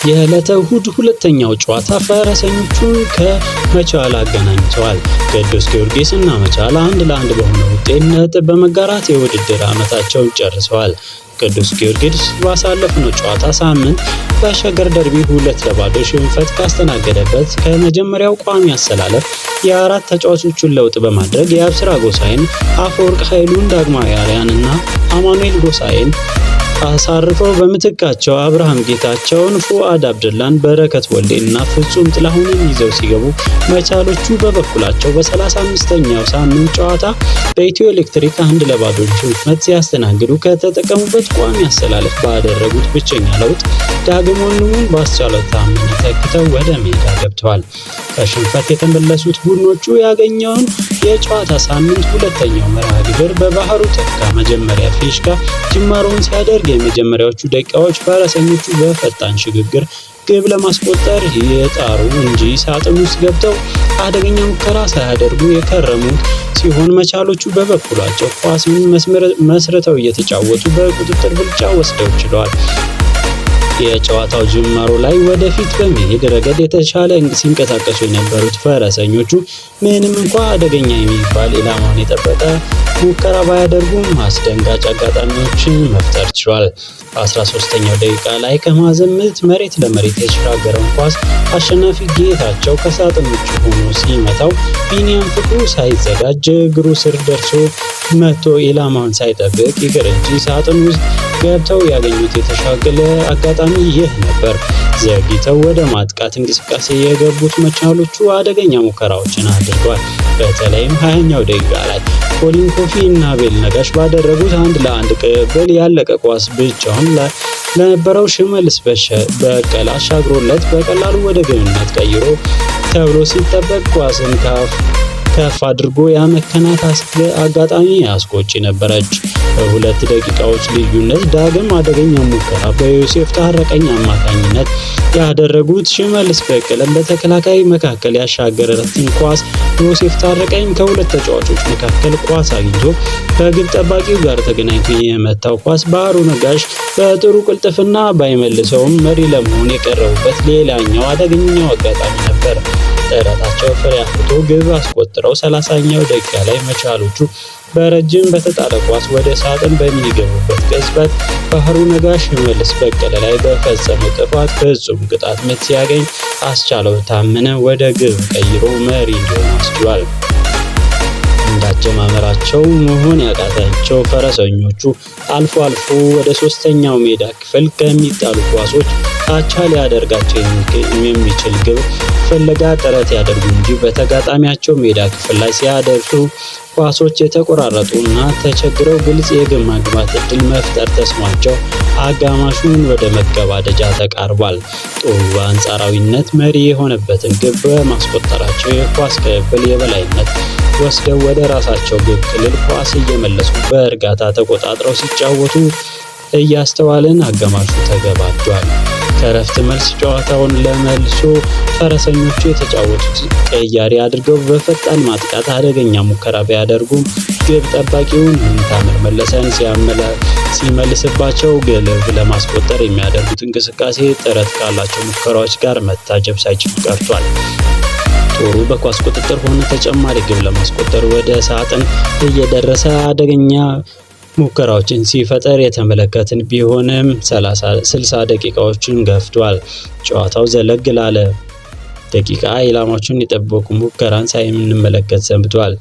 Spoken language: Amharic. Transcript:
የዕለተ እሁድ ሁለተኛው ጨዋታ ፈረሰኞቹን ከመቻል አገናኝተዋል። ቅዱስ ጊዮርጊስ እና መቻል 1-1 በሆነ ውጤት ነጥብ በመጋራት የውድድር ዓመታቸውን ጨርሰዋል። ቅዱስ ጊዮርጊስ ባሳለፍነው ጨዋታ ሳምንት በሸገር ደርቢ 2-0 ሽንፈት ካስተናገደበት ከመጀመሪያው ቋሚ አሰላለፍ የአራት ተጫዋቾቹን ለውጥ በማድረግ የአብስራ ጎሳዬን፣ አፈወርቅ ኃይሉን፣ ዳግማዊ አርያን እና አማኑኤል ጎሳዬን አሳርፈው በምትካቸው አብርሃም ጌታቸውን፣ ፉአድ አብደላን፣ በረከት ወልዴን እና ፍጹም ጥላሁንን ይዘው ሲገቡ መቻሎቹ በበኩላቸው በ35ኛው ሳምንት ጨዋታ በኢትዮ ኤሌክትሪክ 1-0 ሽንፈት ሲያስተናግዱ ከተጠቀሙበት ቋሚ አሰላለፍ ባደረጉት ብቸኛ ለውጥ ዳግም ወንድሙን በአስቻለው ታመነ ተክተው ወደ ሜዳ ገብተዋል። ከሽንፈት የተመለሱት ቡድኖቹ ያገኘውን የጨዋታ ሳምንት ሁለተኛው መርሃ ግብር በባህሩ ተካ መጀመሪያ ፊሽካ ጅማሮውን ሲያደርግ የመጀመሪያዎቹ ደቂቃዎች ፈረሰኞቹ በፈጣን ሽግግር ግብ ለማስቆጠር የጣሩ እንጂ ሳጥን ውስጥ ገብተው አደገኛ ሙከራ ሳያደርጉ የከረሙት ሲሆን መቻሎቹ በበኩላቸው ኳስን መስርተው እየተጫወቱ በቁጥጥር ብልጫ ወስደው ችለዋል። የጨዋታው ጅማሮ ላይ ወደፊት በመሄድ ረገድ የተሻለ ሲንቀሳቀሱ የነበሩት ፈረሰኞቹ ምንም እንኳ አደገኛ የሚባል ኢላማውን የጠበቀ ሙከራ ባያደርጉም አስደንጋጭ አጋጣሚዎችን መፍጠር ችሏል። በ13ኛው ደቂቃ ላይ ከማዕዘን ምት መሬት ለመሬት የተሻገረውን ኳስ አሸናፊ ጌታቸው ከሳጥን ውጭ ሆኖ ሲመታው ቢኒያም ፍቅሩ ሳይዘጋጅ እግሩ ስር ደርሶ መቶ ኢላማውን ሳይጠብቅ ይቅር እንጂ ሳጥን ውስጥ ገብተው ያገኙት የተሻገለ አጋጣሚ ይህ ነበር። ዘግይተው ወደ ማጥቃት እንቅስቃሴ የገቡት መቻሎቹ አደገኛ ሙከራዎችን አድርገዋል። በተለይም 20ኛው ደቂቃ ላይ ኮሊን ኮፊ እና አቤል ነጋሽ ባደረጉት 1-1 ቅብብል ያለቀ ኳስ ብቻውን ለነበረው ሽመልስ በቀለ አሻግሮለት በቀላሉ ወደ ግብነት ቀይሮ ተብሎ ሲጠበቅ ኳስን ከፍ አድርጎ ያመከናት አጋጣሚ አስቆጪ ነበረች። በሁለት ደቂቃዎች ልዩነት ዳግም አደገኛ ሙከራ በዮሴፍ ታረቀኝ አማካኝነት ያደረጉት ሽመልስ በቀለም በተከላካይ መካከል ያሻገረትን ኳስ ዮሴፍ ታረቀኝ ከሁለት ተጫዋቾች መካከል ኳስ አግኝቶ ከግብ ጠባቂው ጋር ተገናኝቶ የመታው ኳስ ባህሩ ነጋሽ በጥሩ ቅልጥፍና ባይመልሰውም መሪ ለመሆን የቀረቡበት ሌላኛው አደገኛው አጋጣሚ ነበር። ጥረታቸው ፍሬ አፍርቶ ግብ አስቆጥረው 30ኛው ደቂቃ ላይ መቻሎቹ በረጅም በተጣለ ኳስ ወደ ሳጥን በሚገቡበት ቅጽበት ባህሩ ነጋሽ ሽመልስ በቀለ ላይ በፈጸመው ጥፋት ፍጹም ቅጣት ምት ሲያገኝ አስቻለው ታመነ ወደ ግብ ቀይሮ መሪ እንዲሆን አስችሏል። እንዳጀማመራቸው መሆን ያቃታቸው ፈረሰኞቹ አልፎ አልፎ ወደ ሶስተኛው ሜዳ ክፍል ከሚጣሉ ኳሶች አቻ ሊያደርጋቸው የሚችል ግብ ፍለጋ ጥረት ያደርጉ እንጂ በተጋጣሚያቸው ሜዳ ክፍል ላይ ሲያደርሱ ኳሶች የተቆራረጡ እና ተቸግረው ግልጽ የግብ ማግባት እድል መፍጠር ተስኗቸው አጋማሹን ወደ መገባደጃ ተቃርቧል። ጦሩ በአንጻራዊነት መሪ የሆነበትን ግብ በማስቆጠራቸው የኳስ ቅብብል የበላይነት ወስደው ወደ ራሳቸው ግብ ክልል ኳስ እየመለሱ በእርጋታ ተቆጣጥረው ሲጫወቱ እያስተዋልን አጋማሹ ተገባዷል። ከረፍት መልስ ጨዋታውን ለመልሶ ፈረሰኞቹ የተጫወቱት ቀያሪ አድርገው በፈጣን ማጥቃት አደገኛ ሙከራ ቢያደርጉም ግብ ጠባቂውን ምንታምር መለሰን ሲመልስባቸው ግብ ለማስቆጠር የሚያደርጉት እንቅስቃሴ ጥረት ካላቸው ሙከራዎች ጋር መታጀብ ሳይችል ቀርቷል። ጦሩ በኳስ ቁጥጥር ሆነ ተጨማሪ ግብ ለማስቆጠር ወደ ሳጥን እየደረሰ አደገኛ ሙከራዎችን ሲፈጠር የተመለከትን ቢሆንም 60 ደቂቃዎችን ገፍቷል። ጨዋታው ዘለግ ላለ ደቂቃ ኢላማዎችን የጠበቁ ሙከራን ሳይመለከት ሰንብቷል።